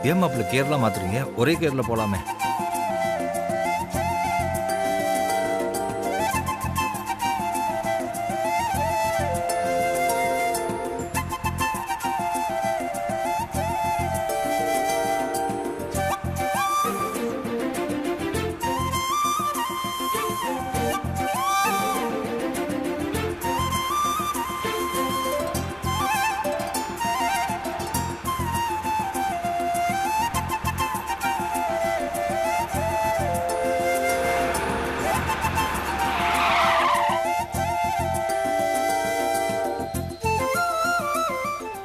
ஏன் மாப்பிள்ள கேர்லாம் மாத்துறீங்க? ஒரே கேர்ல போலாமே.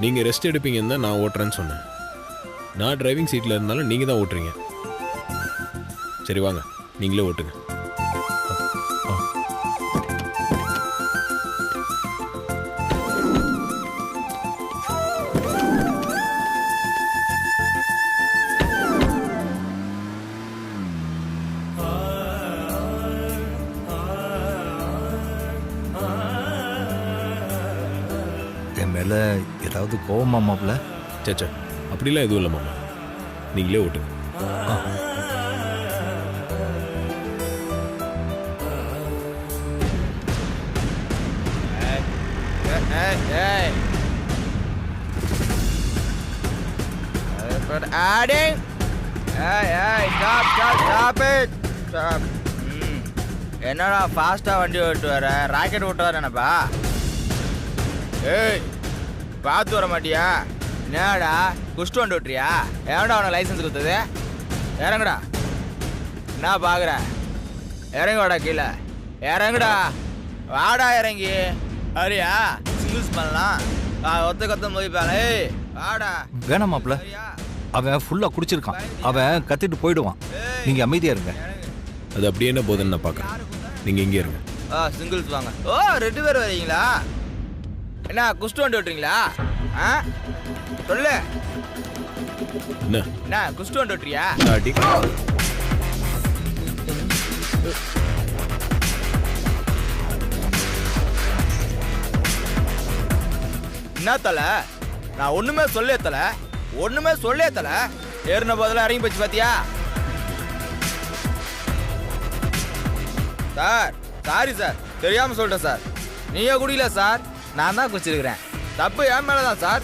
நீங்கள் ரெஸ்ட் எடுப்பீங்கன்னு தான் நான் ஓட்டுறேன்னு சொன்னேன். நான் டிரைவிங் சீட்டில் இருந்தாலும் நீங்கள் தான் ஓட்டுறீங்க. சரி வாங்க, நீங்களே ஓட்டுங்க. என் மேல ஏதாவது கோவமா மாப்பிள்ள? சேச்சா, அப்படிலாம் எதுவும் இல்லை மாமா, நீங்களே ஓட்டுங்க. என்னடா ஃபாஸ்டா வண்டி ஓட்டு வர? ராக்கெட் ஓட்டு வர என்னப்பா? ஏய், பார்த்து வர மாட்டியா? என்னடா குஷ்டு வண்டி ஓட்டுறியா? எவன்டா அவனை லைசன்ஸ் கொடுத்தது? இறங்குடா. என்ன பாக்குற? இறங்கி வாடா கீழே. இறங்குடா, வாடா இறங்கி. சரியா? சிங்கிள்ஸ் பண்ணலாம். ஒத்த கொத்த மதிப்பான். ஏய் வாடா. வேணாம் மாப்பிள்ள, அவன் ஃபுல்லா குடிச்சிருக்கான். அவன் கத்திட்டு போயிடுவான். நீங்க அமைதியா இருங்க. அது அப்படியே என்ன போதுன்னு நான் பார்க்குறேன். நீங்கள் இங்கே இருங்க. சிங்கிள்ஸ் வாங்க. ஓ, 2 பேர் வரீங்களா? என்ன குஷ்டு வண்டி ஓட்டுறீங்களா? சொல்லு. என்ன குஷ்டு வண்டி ஓட்டுறியா? என்ன தலை? நான் ஒண்ணுமே சொல்லே தலை, ஒண்ணுமே சொல்லே தலை. ஏறின போதெல்லாம் இறங்கி போச்சு பாத்தியா? சார் சாரி சார், தெரியாம சொல்லிட்டேன் சார். நீயே குடிக்கல சார், நான் தான் குடிச்சிருக்கிறேன். தப்பு என் மேலதான் சார்.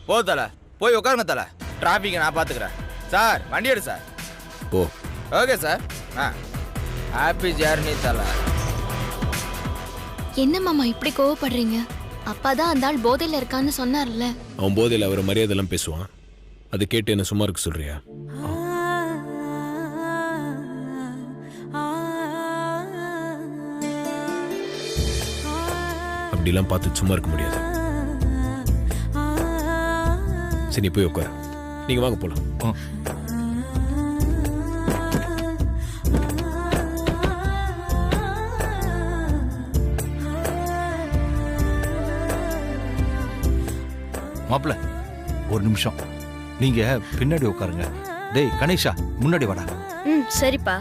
போ தலை, போய் உட்காருங்க தலை. டிராபிக்கை நான் பாத்துக்கிறேன் சார். வண்டி எடு சார். ஓ ஓகே சார். ஹாப்பி ஜர்னி தலை. என்ன மாமா இப்படி கோவப்படுறீங்க? அப்பாதான் அந்த ஆள் போதையில இருக்கான்னு சொன்னார்ல. அவன் போதையில் அவர் மரியாதைலாம் பேசுவான். அது கேட்டு என்ன சும்மா இருக்க சொல்றியா? அப்படிலாம் பார்த்து சும்மா இருக்க முடியாது. சரி, நீ போய் உட்காரு. நீங்க வாங்க போலாம். மாப்பிள்ள ஒரு நிமிஷம், நீங்க பின்னாடி உட்காருங்க. டேய் கணேஷா, முன்னாடி வாடா. சரிப்பா.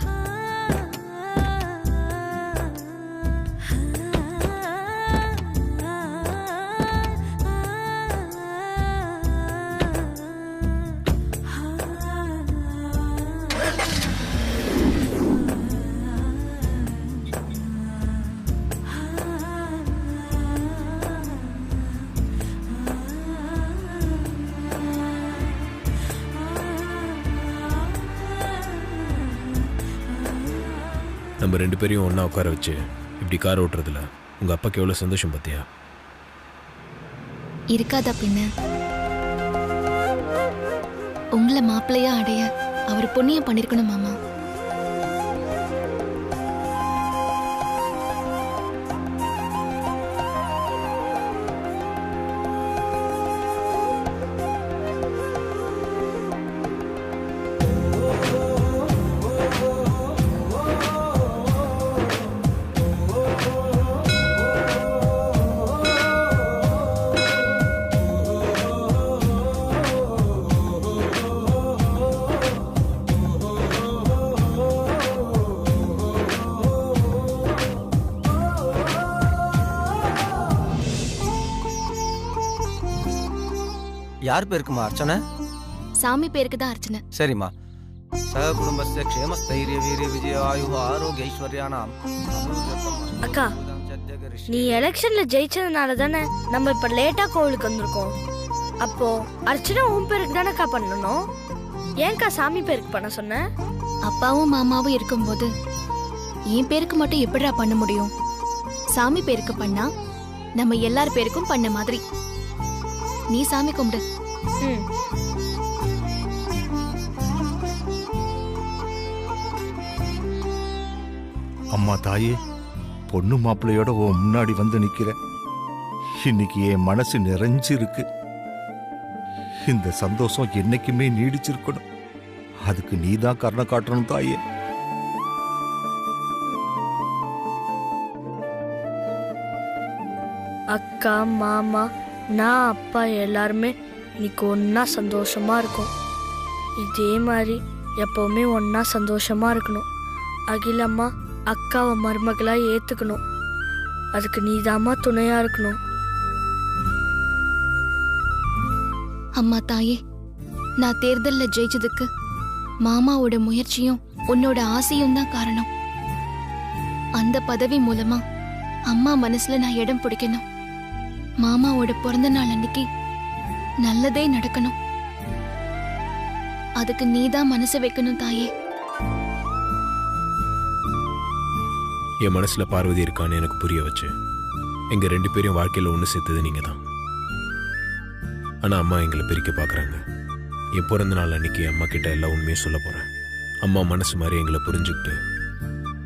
நம்ம 2 பேரையும் ஒன்றா உட்கார வச்சு இப்படி கார் ஓட்டுறதுல உங்கள் அப்பாவுக்கு எவ்வளோ சந்தோஷம் பார்த்தியா? இருக்காதா பின்ன? உங்களை மாப்பிள்ளையா அடைய அவர் புண்ணியம் பண்ணிருக்கணும் மாமா. யார் பேருக்குமா அர்ச்சனை? சாமி பேருக்கு தான் அர்ச்சனை. சரிம்மா. சக குடும்பஸ்ய க்ஷேம ஸ்தைரிய வீரிய விஜய ஆயு ஆரோக்கிய ஐஸ்வர்யானாம். அக்கா, நீ எலெக்ஷன்ல ஜெயிச்சதுனால தானே நம்ம இப்ப லேட்டா கோவிலுக்கு வந்திருக்கோம். அப்போ அர்ச்சனை உன் பேருக்கு தானேக்கா பண்ணணும். ஏன்க்கா சாமி பேருக்கு பண்ண சொன்ன? அப்பாவும் மாமாவும் இருக்கும்போது என் பேருக்கு மட்டும் எப்படிடா பண்ண முடியும்? சாமி பேருக்கு பண்ணா நம்ம எல்லார் பேருக்கும் பண்ண மாதிரி. நீ சாமி கும்பிடு. ம். அம்மா தாயே, பொண்ணு மாப்பிள்ளையோட உன் முன்னாடி வந்து நிக்கிற. இன்னைக்கு என் மனசு நிறைஞ்சு இருக்கு. இந்த சந்தோஷம் என்னைக்குமே நீடிச்சிருக்கணும். அதுக்கு நீதான் கருணை காட்டணும் தாயே. அக்கா, மாமா, நான், அப்பா எல்லாருமே இன்னைக்கு ஒன்னா சந்தோஷமா இருக்கும். இதே மாதிரி எப்பவுமே ஒன்னா சந்தோஷமா இருக்கணும். அகிலம்மா அக்காவை மருமகளா ஏத்துக்கணும். அதுக்கு நீதாம்மா துணையா இருக்கணும். அம்மா தாயே, நான் தேர்தல்ல ஜெயிச்சதுக்கு மாமாவோட முயற்சியும் உன்னோட ஆசையும் தான் காரணம். அந்த பதவி மூலமா அம்மா மனசுல நான் இடம் பிடிக்கணும். மாமாவோட பிறந்த நாள் அன்னைக்கு நல்லதே நடக்கணும். அதுக்கு நீதான் மனசு வைக்கணும் தாயே. என் மனசுல பார்வதி இருக்கான்னு எனக்கு புரிய வச்சு எங்க 2 பேரையும் வாழ்க்கையில ஒன்று சேர்த்தது நீங்க தான். ஆனா அம்மா எங்களை பிரிக்க பாக்குறாங்க. என் பிறந்த நாள் அன்னைக்கு அம்மா கிட்ட எல்லா உண்மையும் சொல்ல போறேன். அம்மா மனசு மாதிரி எங்களை புரிஞ்சுக்கிட்டு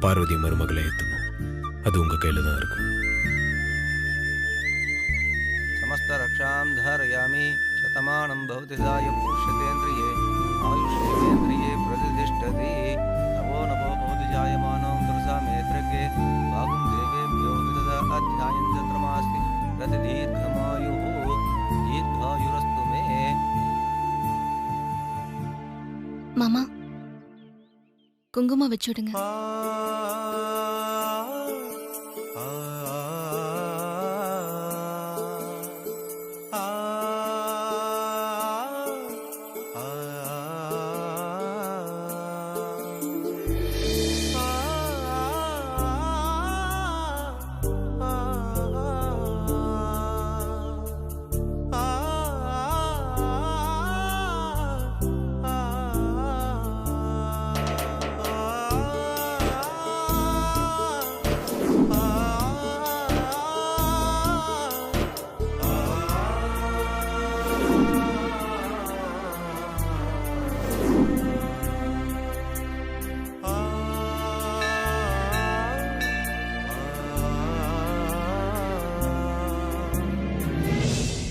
பார்வதி மருமகளை ஏத்துக்கும். அது உங்க கையில தான் இருக்கு. समस्त रक्षां धारयामि शतमानं भवति दाय पुरुषतेन्द्रिये आयुष्येन्द्रिये प्रतिष्ठति नवो नवो भवति जायमानो दुर्सा मेत्रके बाहुं देवेभ्यो विदधा अध्यायं चत्रमास्ति प्रतिदीर्घमायुः दीर्घायुरस्तु मे. மாமா, குங்குமம் வச்சுடுங்க.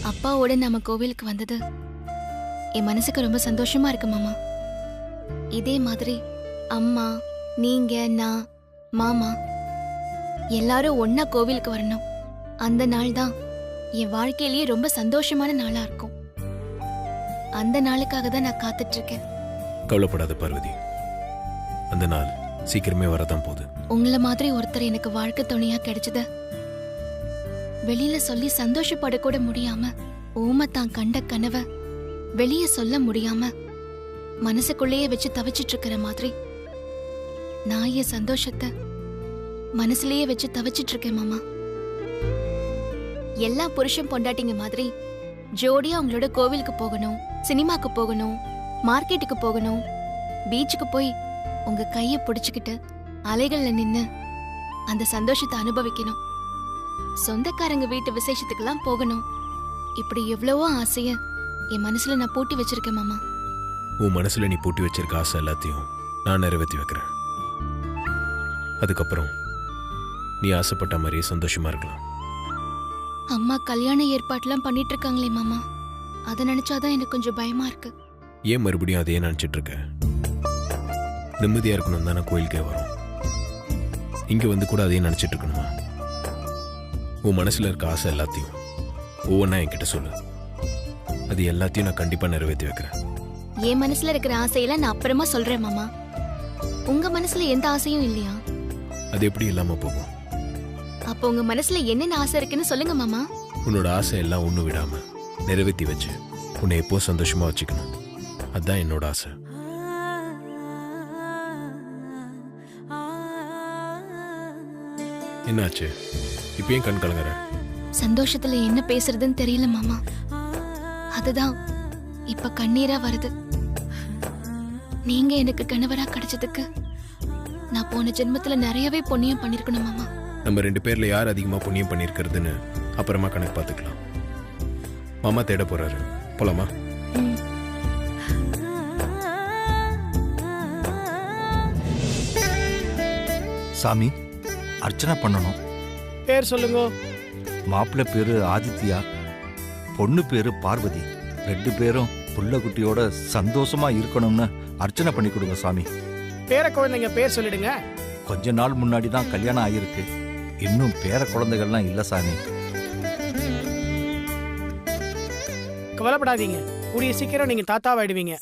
அப்பாவோட நாம கோவிலுக்கு வந்தது என் மனசுக்கு ரொம்ப சந்தோஷமா இருக்கு மாமா. இதே மாதிரி அம்மா, நீங்க, நான், மாமா எல்லாரும் ஒன்னா கோவிலுக்கு வரணும். அந்த நாள் தான் என் வாழ்க்கையிலேயே ரொம்ப சந்தோஷமான நாளா இருக்கும். அந்த நாளுக்காக தான் நான் காத்துட்டு இருக்கேன். கவலைப்படாத பார்வதி, அந்த நாள் சீக்கிரமே வரதான் போகுது. உங்களை மாதிரி ஒருத்தர் எனக்கு வாழ்க்கை துணையா கிடைச்சத வெளியில சொல்லி சந்தோஷப்படக்கூட முடியாம, ஊமை தான் கண்ட கனவை வெளியே சொல்ல முடியாம மனசுக்குள்ளேயே வச்சு தவிச்சிட்டு இருக்கிற மாதிரி நான் என் சந்தோஷத்தை மனசுலயே வச்சு தவிச்சிட்டு இருக்கேன் மாமா. எல்லா புருஷன் பொண்டாட்டிங்க மாதிரி ஜோடியா உங்களோட கோவிலுக்கு போகணும், சினிமாக்கு போகணும், மார்க்கெட்டுக்கு போகணும், பீச்சுக்கு போய் உங்க கைய பிடிச்சுக்கிட்டு அலைகள்ல நின்னு அந்த சந்தோஷத்தை அனுபவிக்கணும். சொந்தக்காரங்க வீட்டு விசேஷத்துக்கெல்லாம் போகணும். இப்படி எவ்வளவோ ஆசைய என் மனசுல நான் பூட்டி வச்சிருக்கேன் மாமா. உன் மனசுல நீ பூட்டி வச்சிருக்க ஆசை எல்லாத்தையும் நான் நிறைவேற்றி வைக்கிறேன். அதுக்கப்புறம் நீ ஆசைப்பட்ட மாதிரியே சந்தோஷமா இருக்கலாம். அம்மா கல்யாண ஏற்பாடுலாம் பண்ணிட்டு இருக்காங்களே மாமா, அதை நினைச்சாதான் எனக்கு கொஞ்சம் பயமா இருக்கு. ஏன் மறுபடியும் அதையே நினைச்சிட்டு இருக்க? நிம்மதியா இருக்கணும் தானே கோயிலுக்கே வரும். இங்க வந்து கூட அதையே நினைச்சிட்டு இருக்கணுமா? உன் மனசுல இருக்க ஆசை எல்லாத்தையும் ஒவ்வொன்னா என்கிட்ட சொல்லு. அது எல்லாத்தையும் நான் கண்டிப்பா நிறைவேற்றி வைக்கிறேன். என் மனசுல இருக்கிற ஆசையெல்லாம் நான் அப்புறமா சொல்றேன் மாமா. உங்க மனசுல எந்த ஆசையும் இல்லையா? அது எப்படி இல்லாம போகும்? அப்போ உங்க மனசுல என்னென்ன ஆசை இருக்குன்னு சொல்லுங்க மாமா. உன்னோட ஆசை எல்லாம் ஒண்ணு விடாம நிறைவேற்றி வச்சு உன்னை எப்போ சந்தோஷமா வச்சுக்கணும். அதுதான் என்னோட ஆசை. என்னாச்சு? இப்பயும் கண் கலங்குற? சந்தோஷத்துல என்ன பேசுறதுன்னு தெரியல மாமா. அதுதான் இப்ப கண்ணீரா வருது. நீங்க எனக்கு கணவரா கிடைச்சதுக்கு நான் போன ஜென்மத்துல நிறையவே புண்ணியம் பண்ணிருக்கணும் மாமா. நம்ம 2 பேர்ல யார் அதிகமா புண்ணியம் பண்ணிருக்கிறதுன்னு அப்புறமா கணக்கு பார்த்துக்கலாம். மாமா தேட போறாரு, போலாமா? சாமி, அர்ச்சனை பண்ணணும். பேர் சொல்லுங்க. மாப்பிள்ளை பேரு ஆதித்யா, பொண்ணு பேரு பார்வதி. 2 பேரும் புள்ள குட்டியோட சந்தோஷமா இருக்கணும்னு அர்ச்சனை பண்ணி கொடுங்க சாமி. பேர குழந்தைங்க பேர் சொல்லிடுங்க. கொஞ்ச நாள் முன்னாடி தான் கல்யாணம் ஆகிருக்கு. இன்னும் பேர குழந்தைகள்லாம் இல்ல சாமி. கவலைப்படாதீங்க, கூடிய சீக்கிரம் நீங்க தாத்தாவாயிடுவீங்க.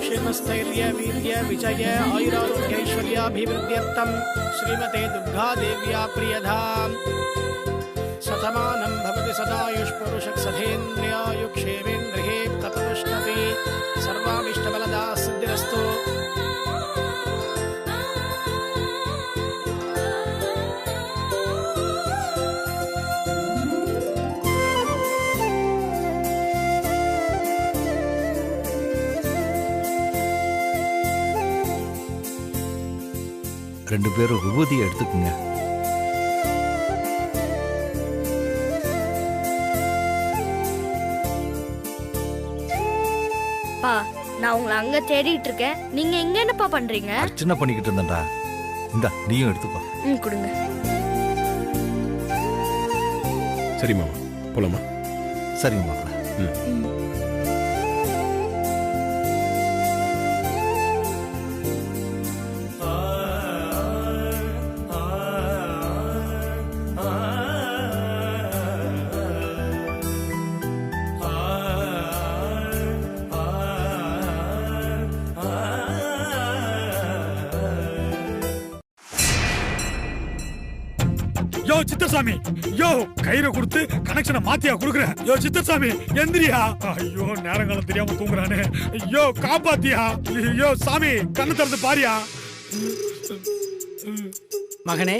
ஸ்ரீமஸ்தைரிய வீரிய விஜய ஆயுராரோக்யைஸ்வர்யாபிவிருத்தியர்த்தம் ஸ்ரீமதே துர்கா தேவ்யா பிரியதாம் சதமானம் பவதி சதாயுஷ் புருஷக் சதேந்திரியாயுக்ஷேவேந்திரியே ததனுஷ்ணதி சர்வாமிஷ்டபலதா சித்திரஸ்து. ரெண்டு பேரும் விபூதியை எடுத்துக்குங்க. பா, நான் உங்களை அங்க தேடிட்டு இருக்கேன். நீங்க எங்க என்னப்பா பண்றீங்க? அர்ச்சனை பண்ணிக்கிட்டு இருந்தேன்டா. இந்தா நீயும் எடுத்துக்கோ. கொடுங்க. சரி மாமா, போலாமா? சரிங்க மாப்பிள்ள. யோ சித்தசாமி, யோ கயிறை கொடுத்து கனெக்ஷனை மாத்தியா குடுக்குறேன். யோ சித்தசாமி எந்திரியா. ஐயோ நேரங்காலம் தெரியாம தூங்குறானே. யோ காப்பாத்தியா. யோ சாமி கண்ணு திறந்து பாரியா. மகனே,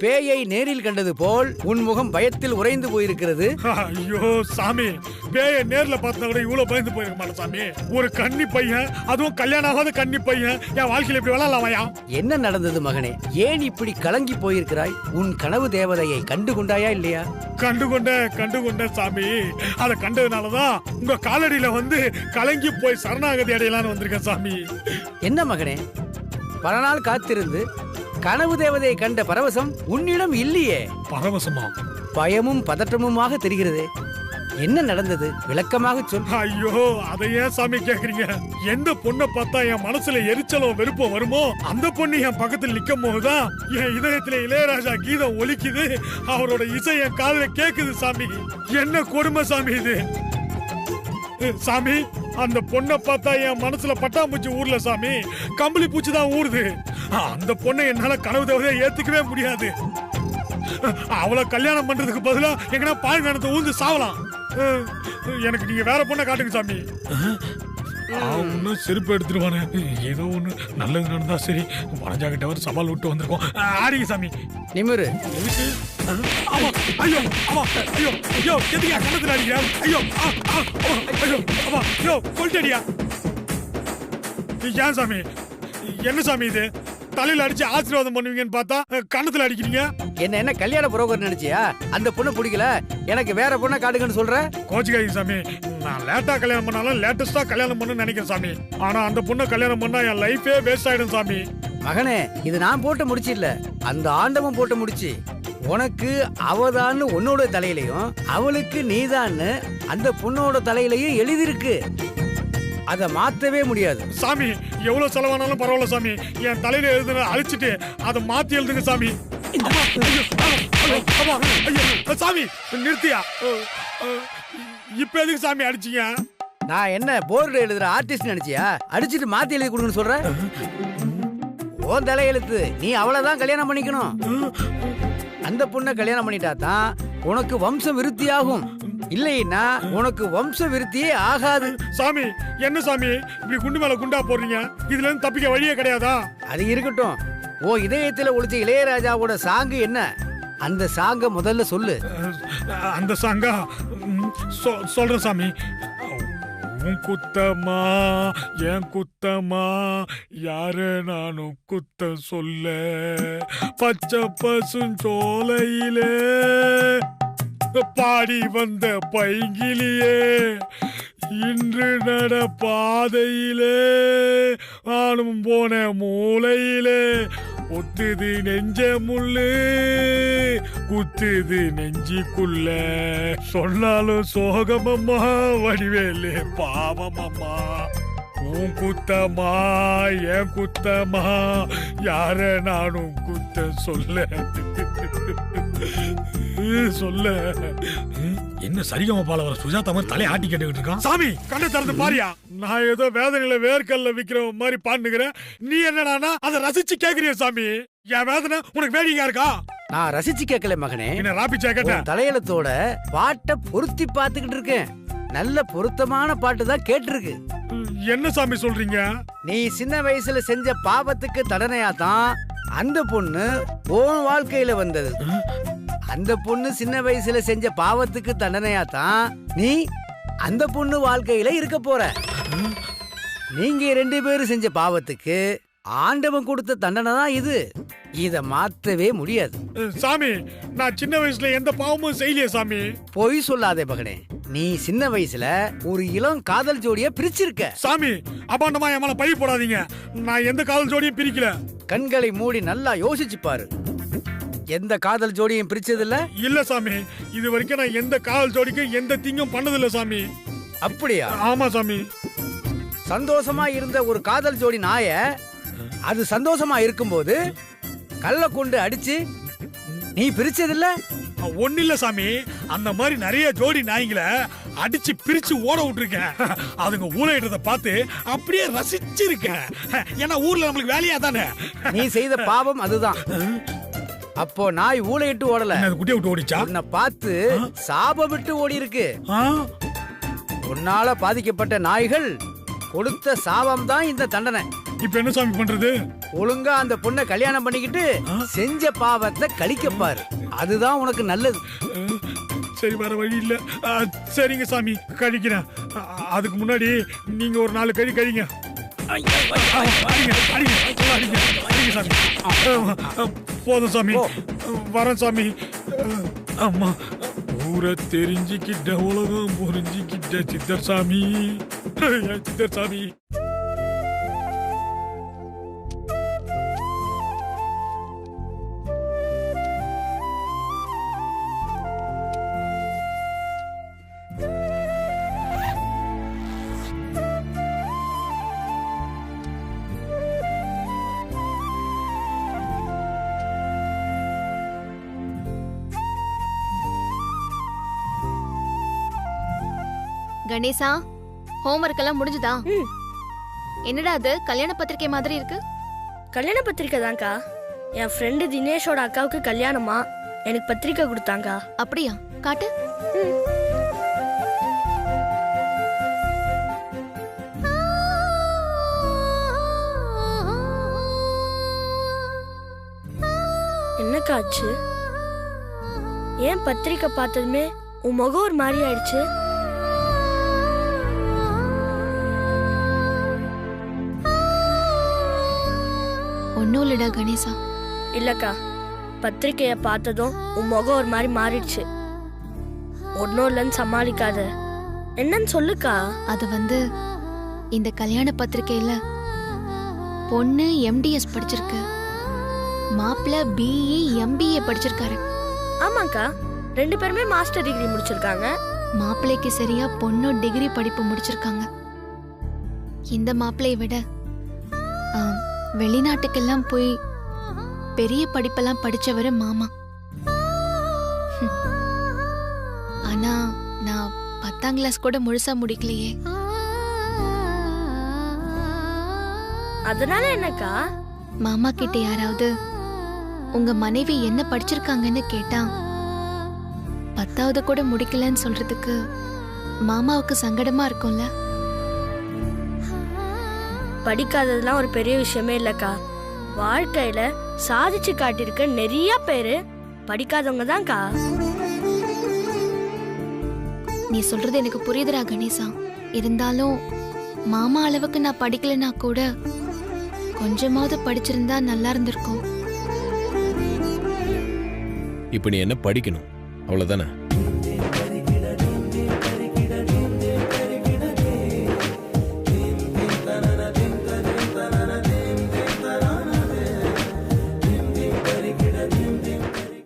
பேயை நேரில் கண்டது போல் உன் முகம் பயத்தில் உறைந்து போயிருக்கிறது. ஐயோ சாமி, பேய நேர்ல பார்த்தா கூட இவ்வளவு பயந்து போயிருக்க மாட்டேன் சாமி. ஒரு கன்னி பையன், அதுவும் கல்யாணம் ஆகாத கன்னி பையன் என் வாழ்க்கையில இப்படி விளையாடலாமாயா? என்ன நடந்தது மகனே? ஏன் இப்படி கலங்கி போயிருக்கிறாய்? உன் கனவு தேவதையை கண்டு கொண்டாயா இல்லையா? கண்டுகொண்ட சாமி. அதை கண்டதுனாலதான் உங்க காலடியில வந்து கலங்கி போய் சரணாகதி அடையலான்னு வந்திருக்கேன் சாமி. என்ன மகனே, பல நாள் காத்திருந்து கனவு தேவதையை கண்ட பரவசம் உன்னிடம் இல்லையே. பரவசமா? பயமும் பதற்றமுமாக தெரிகிறது. என்ன நடந்தது? விளக்கமாக சொல். ஐயோ, அதை ஏன் சாமி கேக்குறீங்க? எந்த பொண்ணை பார்த்தா என் மனசுல எரிச்சலும் வெறுப்பும் வருமோ அந்த பொண்ணு என் பக்கத்தில் நிக்கும் போதுதான் என் இதயத்துல இளையராஜா கீதம் ஒலிக்குது. அவரோட இசை என் காதுல கேக்குது சாமி. என்ன கொடுமை சாமி இது. சாமி, அந்த பொண்ணை பார்த்தா என் மனசுல பட்டாம்பூச்சி ஊர்ல சாமி, கம்பளி பூச்சி தான் ஊறுது. அந்த பொண்ணை என்னால கனவு தேவதையை ஏத்துக்கவே முடியாது. அவளை கல்யாணம் பண்றதுக்கு பதிலா எங்கன்னா பால் கணத்தை ஊந்து சாவலாம். எனக்கு நீங்க வேற பொண்ணை காட்டுங்க சாமி. ஒன்னும் செருப்பு எடுத்துருவானே. ஏதோ ஒண்ணு நல்லது நடந்தா சரி. வனஜாகிட்ட ஒரு சவால் விட்டு வந்திருக்கோம். ஆடிங்க சாமி. நிமிரு. ஐயோ ஆமா. ஐயோ ஐயோ எதுக்கு கண்ணத்துல அடிக்கிற? ஐயோ ஐயோ ஆமா. ஐயோ கொல்ட்டடியா. ஏன் சாமி? என்ன சாமி இது? தலையில அடிச்சு ஆசீர்வாதம் பண்ணுவீங்கன்னு பார்த்தா கண்ணத்துல அடிக்கிறீங்க. என்ன கல்யாண புரோக்கர் நினைச்சியா? அந்த பொண்ணு பிடிக்கல, எனக்கு வேற பொண்ணை காட்டுங்கன்னு சொல்ற. கோச்சிக்காதீங்க சாமி. நான் லேட்டா கல்யாணம் பண்ணாலும் லேட்டஸ்டா கல்யாணம் பண்ணு நினைக்கிறேன் சாமி. ஆனா அந்த பொண்ணை கல்யாணம் பண்ணா என் லைஃபே வேஸ்ட் ஆயிடும் சாமி. மகனே, இது நான் போட்ட முடிச்சு இல்ல, அந்த ஆண்டவன் போட்ட முடிச்சு. உனக்கு அவதான்னு உன்னோட தலையிலையும் அவளுக்கு நீதான்னு அந்த பொண்ணோட தலையிலையும் எழுதிருக்கு. அதை மாத்தவே முடியாது சாமி. எவ்வளவு செலவானாலும் பரவாயில்ல சாமி. என் தலையில எழுதுன அழிச்சிட்டு அதை மாத்தி எழுதுங்க சாமி. சாமி நிறுத்தியா. இப்ப எதுக்கு சாமி அடிச்சீங்க? நான் என்ன போர்டு எழுதுற ஆர்டிஸ்ட் நினைச்சியா? அடிச்சிட்டு மாத்தி எழுதி கொடுங்கன்னு சொல்ற. உன் தலை எழுத்து. நீ அவளைதான் கல்யாணம் பண்ணிக்கணும். அந்த பொண்ணை கல்யாணம் பண்ணிட்டா தான் உனக்கு வம்ச விருத்தியாகும். இல்லைன்னா உனக்கு வம்ச விருத்தியே ஆகாது. சாமி என்ன சாமி இப்படி குண்டு மேல குண்டா போடுறீங்க? இதுல இருந்து தப்பிக்க வழியே கிடையாதா? அது இருக்கட்டும். ஓ இதயத்துல ஒளிச்ச இளையராஜாவோட சாங்கு என்ன? அந்த சாங்க முதல்ல சொல்லு. அந்த சாங்கா சொல்றேன் சாமி. உன் குத்தமா என் குத்தமா யாரு நானும் குத்த சொல்ல, பச்சை பசுஞ்சோலையிலே பாடி வந்த பைங்கிலியே, இன்று நட பாதையிலே ஆனும் போன மூலையிலே, ஒத்துது நெஞ்ச முள்ளு குத்துது நெஞ்சிக்குள்ள, சொன்னாலும் சோகமம்மா வடிவேலு பாவமம்மா. உன் குத்தமா என் குத்தமா யார நானும் குத்த சொல்ல சொல்ல. என்ன சரிகம பால வர சுஜாதா மாதிரி தலையை ஆட்டி கேட்டுக்கிட்டு இருக்கான். சாமி கண்ணை திறந்து பாரியா. நான் ஏதோ வேதனையில வேர்க்கல்ல விக்கிற மாதிரி பாண்டுக்கிறேன். நீ என்னடானா அதை ரசிச்சு கேக்குறிய சாமி. என் வேதனை உனக்கு வேடிக்கையா இருக்கா? நான் ரசிச்சு கேட்கல மகனே. என்ன ராபிச்சா கேட்டேன். தலையெழுத்தோட பாட்டை பொருத்தி பார்த்துக்கிட்டு இருக்கேன். நல்ல பொருத்தமான பாட்டு தான் கேட்டிருக்கு. என்ன சாமி சொல்றீங்க? நீ சின்ன வயசுல செஞ்ச பாவத்துக்கு தண்டனையா தான் அந்த பொண்ணு உன் வாழ்க்கையில வந்தது. அந்த பொண்ணு சின்ன வயசுல செஞ்ச பாவத்துக்கு தண்டனையா தான் நீ அந்த பொண்ணு வாழ்க்கையில இருக்க போற. நீங்க 2 பேரும் செஞ்ச பாவத்துக்கு ஆண்டவன் கொடுத்த தண்டனை தான் இது. இத மாத்தவே முடியாது. சாமி நான் சின்ன வயசுல எந்த பாவமும் செய்யலையே சாமி. பொய் சொல்லாதே மகனே. நீ சின்ன வயசுல ஒரு இளம் காதல் ஜோடிய பிரிச்சிருக்க. சாமி அபாண்டமா என் மேல பழி போடாதீங்க. நான் எந்த காதல் ஜோடியும் பிரிக்கல. கண்களை மூடி நல்லா யோசிச்சு பாரு. எந்த காதல் ஜோடியும் பிரிச்சது இல்ல? இல்ல சாமி, இது வரைக்கும் நான் எந்த காதல் ஜோடிக்கும் எந்த தீங்கும் பண்ணதில்ல சாமி. அப்படியா? ஆமா சாமி. சந்தோஷமா இருந்த ஒரு காதல் ஜோடி நாய அது சந்தோஷமா இருக்கும்போது கல்ல கொண்டு அடிச்சு நீ பிரிச்சதில்ல? ஒண்ணு இல்ல சாமி, அந்த மாதிரி நிறைய ஜோடி நாய்களை அடிச்சு பிரிச்சு ஓட விட்டுருக்கேன். அதுங்க ஊழையிட்டத பார்த்து அப்படியே ரசிச்சிருக்கேன். ஏன்னா ஊர்ல நம்மளுக்கு வேலையா தானே. நீ செய்த பாவம் அதுதான். அப்போ நாய் ஊழையிட்டு ஓடல, குட்டியை விட்டு ஓடிச்சா? உன்னை பார்த்து சாபம் விட்டு ஓடி இருக்கு. உன்னால பாதிக்கப்பட்ட நாய்கள் கொடுத்த சாபம் தான் இந்த தண்டனை. இப்ப என்ன சாமி பண்றது? ஒழுங்கா அந்த பொண்ணை கல்யாணம் பண்ணிக்கிட்டு செஞ்ச பாவத்தை கழிக்க பாரு. அதுதான் உனக்கு நல்லது. சரி வர வழி இல்ல. சரிங்க சாமி கழிக்கிறேன். அதுக்கு முன்னாடி நீங்க ஒரு 4 கழி கழிங்க. போதும் சாமி, வரேன் சாமி. அம்மா ஊரை தெரிஞ்சுக்கிட்ட உலகம் புரிஞ்சுக்கிட்ட சித்தர் சாமி. சித்தர் சாமி. கணேசா, ஹோம்வொர்க் எல்லாம் முடிஞ்சுதா? என்னடா அது கல்யாண பத்திரிக்கை மாதிரி இருக்கு? கல்யாண பத்திரிக்கை தான்க்கா. என் ஃப்ரெண்டு தினேஷோட அக்காவுக்கு கல்யாணமா, எனக்கு பத்திரிக்கை கொடுத்தாங்க. அப்படியா? காட்டு. என்னக்கா ஆச்சு? ஏன் பத்திரிக்கை பார்த்ததுமே உன் முகம் ஒரு மாதிரி ஆயிடுச்சு? ஒன்னும் இல்லடா கணேசா. இல்லக்கா, பத்திரிக்கைய பார்த்ததும் உன் முகம் ஒரு மாதிரி மாறிடுச்சு. ஒன்னும் இல்லைன்னு சமாளிக்காத. என்னன்னு சொல்லுக்கா. அது வந்து இந்த கல்யாண பத்திரிக்கையில பொண்ணு MDS படிச்சிருக்கு, மாப்பிள்ள BE MBA படிச்சிருக்காரு. ஆமாக்கா, 2 பேருமே மாஸ்டர் டிகிரி முடிச்சிருக்காங்க. மாப்பிள்ளைக்கு சரியா பொண்ணு டிகிரி படிப்பு முடிச்சிருக்காங்க. இந்த மாப்பிள்ளையை விட வெளிநாட்டுக்கெல்லாம் போய் பெரிய படிப்பெல்லாம் படிச்சவரு மாமா. ஆனா நான் 10ஆம் கிளாஸ் கூட முழுசா முடிக்கலையே. அதனால என்னக்கா? மாமா கிட்ட யாராவது உங்க மனைவி என்ன படிச்சிருக்காங்கன்னு கேட்டா 10வது கூட முடிக்கலன்னு சொல்றதுக்கு மாமாவுக்கு சங்கடமா இருக்கும்ல. படிக்காததெல்லாம் ஒரு பெரிய விஷயமே இல்லக்கா. வாழ்க்கையில சாதிச்சு காட்டியிருக்க நிறைய பேரு படிக்காதவங்க தான்க்கா. நீ சொல்றது எனக்கு புரியுதுடா கணேசா. இருந்தாலும் மாமா அளவுக்கு நான் படிக்கலனா கூட கொஞ்சமாவது படிச்சிருந்தா நல்லா இருந்திருக்கும். இப்போ நீ என்ன படிக்கணும் அவ்வளவுதானே?